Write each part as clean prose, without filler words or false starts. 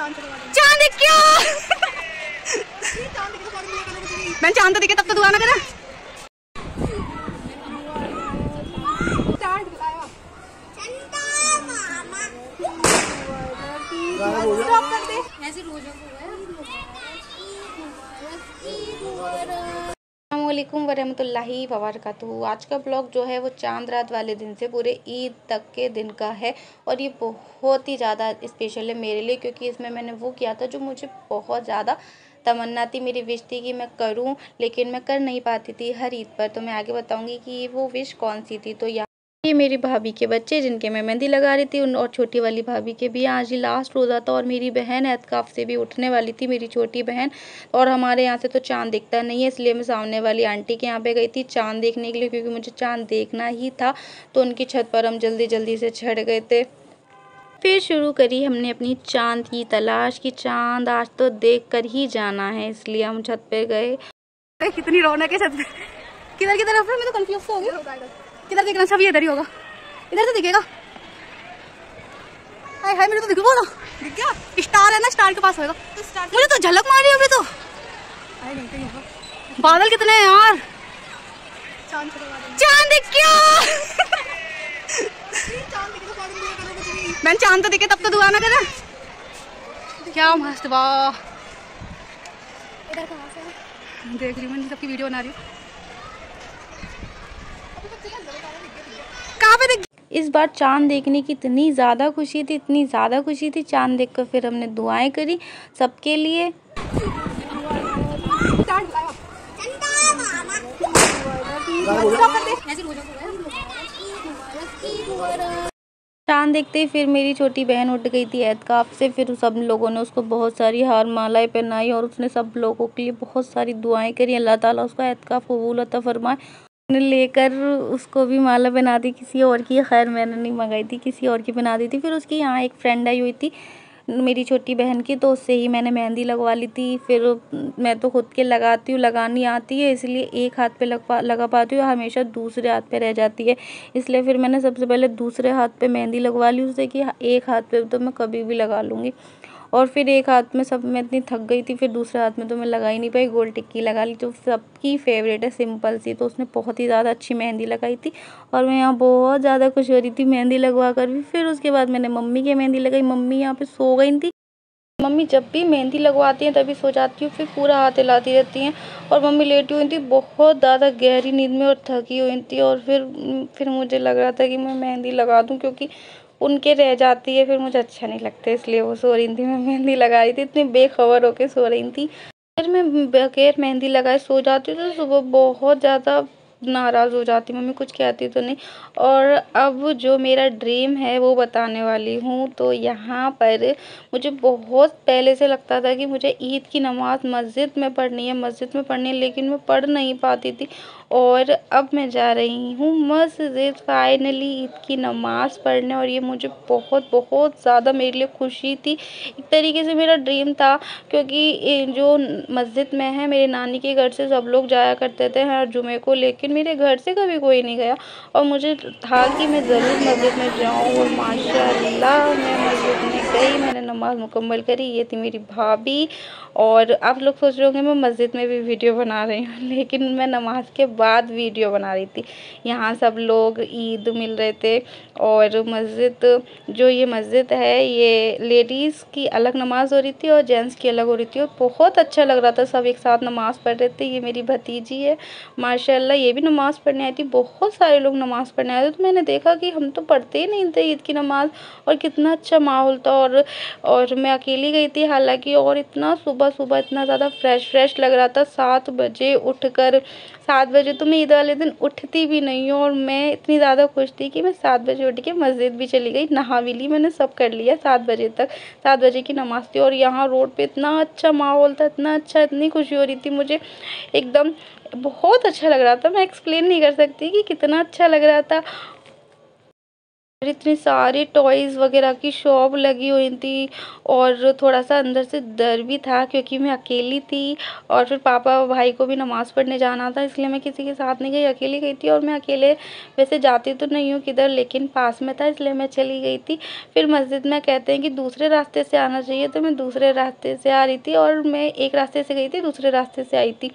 चांद क्यों? मैं चांद तो दिखे तब तो दुआ ना करा। अस्सलामुअलैकुम वरहमतुल्लाहि वबरकातुहू। आज का ब्लॉग जो है वो चांद रात वाले दिन से पूरे ईद तक के दिन का है और ये बहुत ही ज़्यादा स्पेशल है मेरे लिए, क्योंकि इसमें मैंने वो किया था जो मुझे बहुत ज़्यादा तमन्ना थी, मेरी विश थी कि मैं करूं, लेकिन मैं कर नहीं पाती थी हर ईद पर। तो मैं आगे बताऊंगी कि वो विश कौन सी थी। तो ये मेरी भाभी के बच्चे जिनके मैं मेहंदी लगा रही थी, उन और छोटी वाली भाभी के भी आज ही लास्ट रोज़ा था और मेरी बहन एतकाफ़ से भी उठने वाली थी, मेरी छोटी बहन। और हमारे यहाँ से तो चांद दिखता नहीं है, इसलिए मैं सामने वाली आंटी के यहाँ पे गई थी चांद देखने के लिए, क्योंकि मुझे चांद देखना ही था। तो उनकी छत पर हम जल्दी जल्दी से चढ़ गए थे। फिर शुरू करी हमने अपनी चांद की तलाश की चांद आज तो देख कर ही जाना है, इसलिए हम छत पे गए। कितनी रौनक है छत पे। किधर की तरफ है? मैं तो कंफ्यूज हो गई। किधर देखना? सब ये इधर ही होगा, इधर से दिखेगा। हाय हाय, मेरे तो दिख रहा दिख गया। स्टार है ना, स्टार के पास होगा। तो स्टार मुझे तो झलक मारी अभी तो। बादल कितने हैं यार। चांद क्यों? मैं चांद तो दिखे तब तो दुआ ना करा। क्या मस्त वाह। देख रही हूँ, मैं सबकी वीडियो बना रही हूँ। इस बार चांद देखने की इतनी ज़्यादा खुशी थी, इतनी ज़्यादा खुशी थी चांद देखकर। फिर हमने दुआएं करी सबके लिए। चांद देखते ही फिर मेरी छोटी बहन उठ गई थी एतकाफ से। फिर सब लोगों ने उसको बहुत सारी हार मालाएं पहनाई और उसने सब लोगों के लिए बहुत सारी दुआएं करी। अल्लाह ताला उसका एतकाफ कबूल अता फरमाए। लेकर उसको भी माला बना दी किसी और की, खैर मैंने नहीं मंगाई थी, किसी और की बना दी थी। फिर उसकी यहाँ एक फ्रेंड आई हुई थी मेरी छोटी बहन की, तो उससे ही मैंने मेहंदी लगवा ली थी। फिर मैं तो खुद के लगाती हूँ, लगानी आती है, इसलिए एक हाथ पे लगा पाती हूँ, हमेशा दूसरे हाथ पे रह जाती है, इसलिए फिर मैंने सबसे पहले दूसरे हाथ पे मेहंदी लगवा ली उससे कि एक हाथ पे तो मैं कभी भी लगा लूँगी। और फिर एक हाथ में सब मैं इतनी थक गई थी, फिर दूसरे हाथ में तो मैं लगा ही नहीं पाई। गोल टिक्की लगा ली जो सबकी फेवरेट है, सिंपल सी। तो उसने बहुत ही ज़्यादा अच्छी मेहंदी लगाई थी और मैं यहाँ बहुत ज़्यादा खुश हो रही थी मेहंदी लगवा कर भी। फिर उसके बाद मैंने मम्मी की मेहंदी लगाई। मम्मी यहाँ पे सो गई थी। मम्मी जब भी मेहंदी लगवाती हैं तभी सो जाती हूँ, फिर पूरा हाथ हिलाती रहती हैं। और मम्मी लेटी हुई थी बहुत ज़्यादा गहरी नींद में और थकी हुई थी। और फिर मुझे लग रहा था कि मैं मेहंदी लगा दूँ, क्योंकि उनके रह जाती है फिर मुझे अच्छा नहीं लगता, इसलिए वो सो रही थी, मैं मेहंदी लगा रही थी। इतनी बेखबर होके सो रही थी। फिर मैं बगैर मेहंदी लगाए सो जाती हूँ तो सुबह बहुत ज़्यादा नाराज़ हो जाती, मम्मी कुछ कहती तो नहीं। और अब जो मेरा ड्रीम है वो बताने वाली हूँ। तो यहाँ पर मुझे बहुत पहले से लगता था कि मुझे ईद की नमाज़ मस्जिद में पढ़नी है, लेकिन मैं पढ़ नहीं पाती थी। और अब मैं जा रही हूँ मस्जिद फाइनली ईद की नमाज़ पढ़ने, और ये मुझे बहुत बहुत ज़्यादा मेरे लिए खुशी थी। एक तरीके से मेरा ड्रीम था, क्योंकि जो मस्जिद में है मेरे नानी के घर से सब लोग जाया करते थे हर जुमे को, लेकिन मेरे घर से कभी कोई नहीं गया। और मुझे था कि मैं ज़रूर मस्जिद में जाऊँ, और माशाल्लाह मैं मस्जिद में गई, मैंने नमाज़ मुकम्मल करी। ये थी मेरी भाभी। और आप लोग सोच रहे होंगे मैं मस्जिद में भी वीडियो बना रही हूँ, लेकिन मैं नमाज के बाद वीडियो बना रही थी। यहाँ सब लोग ईद मिल रहे थे। और मस्जिद जो ये मस्जिद है ये लेडीज़ की अलग नमाज़ हो रही थी और जेंट्स की अलग हो रही थी, और बहुत अच्छा लग रहा था, सब एक साथ नमाज़ पढ़ रहे थे। ये मेरी भतीजी है माशाल्लाह, ये भी नमाज़ पढ़ने आई थी। बहुत सारे लोग नमाज़ पढ़ने आए थे, तो मैंने देखा कि हम तो पढ़ते ही नहीं थे ईद की नमाज़, और कितना अच्छा माहौल था। और मैं अकेली गई थी हालांकि, और इतना सुबह सुबह इतना ज़्यादा फ्रेश लग रहा था। 7 बजे उठकर, 7 बजे तो मैं ईद वाले दिन उठती भी नहीं हूँ, और मैं इतनी ज़्यादा खुश थी कि मैं 7 बजे उठ के मस्जिद भी चली गई, नहा भी ली, मैंने सब कर लिया 7 बजे तक। 7 बजे की नमाज़ थी और यहाँ रोड पे इतना अच्छा माहौल था, इतना अच्छा, इतनी खुशी हो रही थी मुझे, एकदम बहुत अच्छा लग रहा था। मैं एक्सप्लेन नहीं कर सकती कि कितना अच्छा लग रहा था। इतनी सारी टॉयज वगैरह की शॉप लगी हुई थी और थोड़ा सा अंदर से डर भी था क्योंकि मैं अकेली थी और फिर पापा भाई को भी नमाज़ पढ़ने जाना था, इसलिए मैं किसी के साथ नहीं गई, अकेली गई थी। और मैं अकेले वैसे जाती तो नहीं हूँ किधर, लेकिन पास में था इसलिए मैं चली गई थी। फिर मस्जिद में कहते हैं कि दूसरे रास्ते से आना चाहिए, तो मैं दूसरे रास्ते से आ रही थी और मैं एक रास्ते से गई थी, दूसरे रास्ते से आई थी।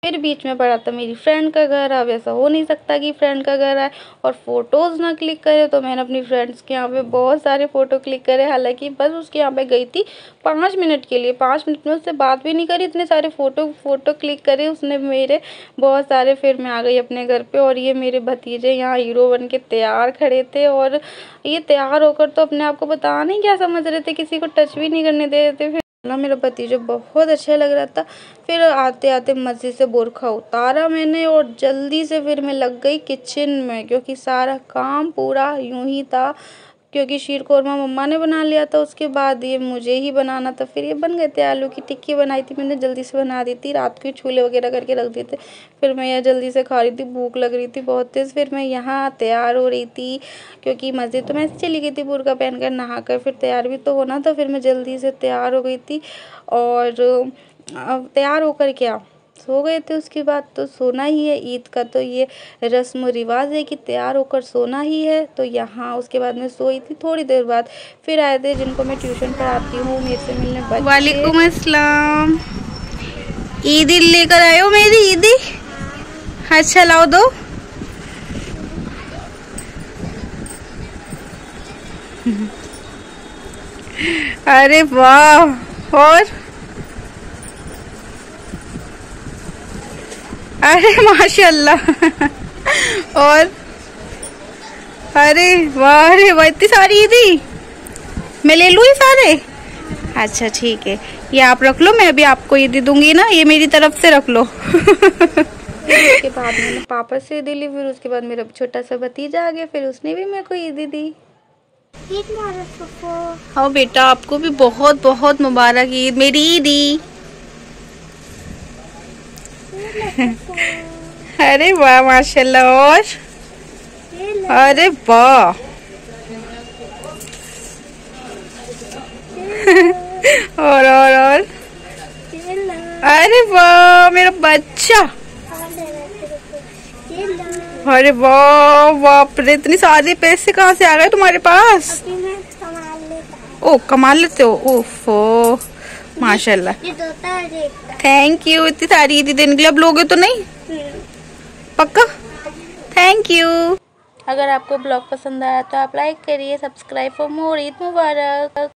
फिर बीच में पड़ा था मेरी फ्रेंड का घर। अब ऐसा हो नहीं सकता कि फ्रेंड का घर आए और फ़ोटोज़ ना क्लिक करे, तो मैंने अपनी फ्रेंड्स के यहाँ पे बहुत सारे फ़ोटो क्लिक करे। हालांकि बस उसके यहाँ पे गई थी 5 मिनट के लिए, 5 मिनट में उससे बात भी नहीं करी, इतने सारे फ़ोटो क्लिक करे उसने मेरे बहुत सारे। फिर मैं आ गई अपने घर पर और ये मेरे भतीजे यहाँ हीरो बन के तैयार खड़े थे और ये तैयार होकर तो अपने आप को पता नहीं क्या समझ रहे थे, किसी को टच भी नहीं करने दे रहे थे। ना मेरा भतीजा बहुत अच्छा लग रहा था। फिर आते आते मस्जिद से बुर्खा उतारा मैंने और जल्दी से फिर मैं लग गई किचन में, क्योंकि सारा काम पूरा यूं ही था, क्योंकि शीर कोरमा मम्मा ने बना लिया था, उसके बाद ये मुझे ही बनाना था। फिर ये बन गए थे। आलू की टिक्की बनाई थी मैंने, जल्दी से बना दी थी, रात को छोले वगैरह करके रख दिए थे। फिर मैं यह जल्दी से खा रही थी, भूख लग रही थी बहुत तेज़। फिर मैं यहाँ तैयार हो रही थी क्योंकि मस्जिद तो मैं ऐसे चली गई थी बुर्का पहन कर, नहा कर, फिर तैयार भी तो होना था। फिर मैं जल्दी से तैयार हो गई थी और अब तैयार होकर क्या सो गए थे। उसके बाद तो सोना ही है, ईद का तो ये रस्म रिवाज है कि तैयार होकर सोना ही है। तो यहाँ उसके बाद मैं सोई थी। थोड़ी देर बाद फिर आए थे जिनको मैं ट्यूशन पढ़ाती हूँ मेरे से मिलने बच्चे। वालेकुम अस्सलाम। ईदी लेकर आए हो मेरी ईदी? अच्छा लाओ दो। अरे वाह। और अरे माशाल्लाह। और अरे वाह, अरे वाह, इतनी सारी ईदी मैं ले लूँ ये सारे? अच्छा ठीक है, ये आप रख लो, मैं भी आपको ईदी दूंगी ना, ये मेरी तरफ से रख लो। उसके बाद मैंने पापा से ईदी ली, फिर उसके बाद मेरा छोटा सा भतीजा आ गया, फिर उसने भी मेरे को ईदी दी। हाँ बेटा, आपको भी बहुत बहुत मुबारक ईद, मेरी ईदी। अरे वाह माशाल्लाह। और अरे वाह। और अरे वाह मेरा बच्चा। अरे वाह, बाप रे, इतनी सारी पैसे कहाँ से आ गए तुम्हारे पास? ओ कमाल लेते हो। ओफो माशाल्लाह। थैंक यू, इतनी सारी ईदी देने के लिए। अब लोगे तो नहीं? पक्का? Thank you. अगर आपको ब्लॉग पसंद आया तो आप लाइक करिए, subscribe for more. Eid Mubarak.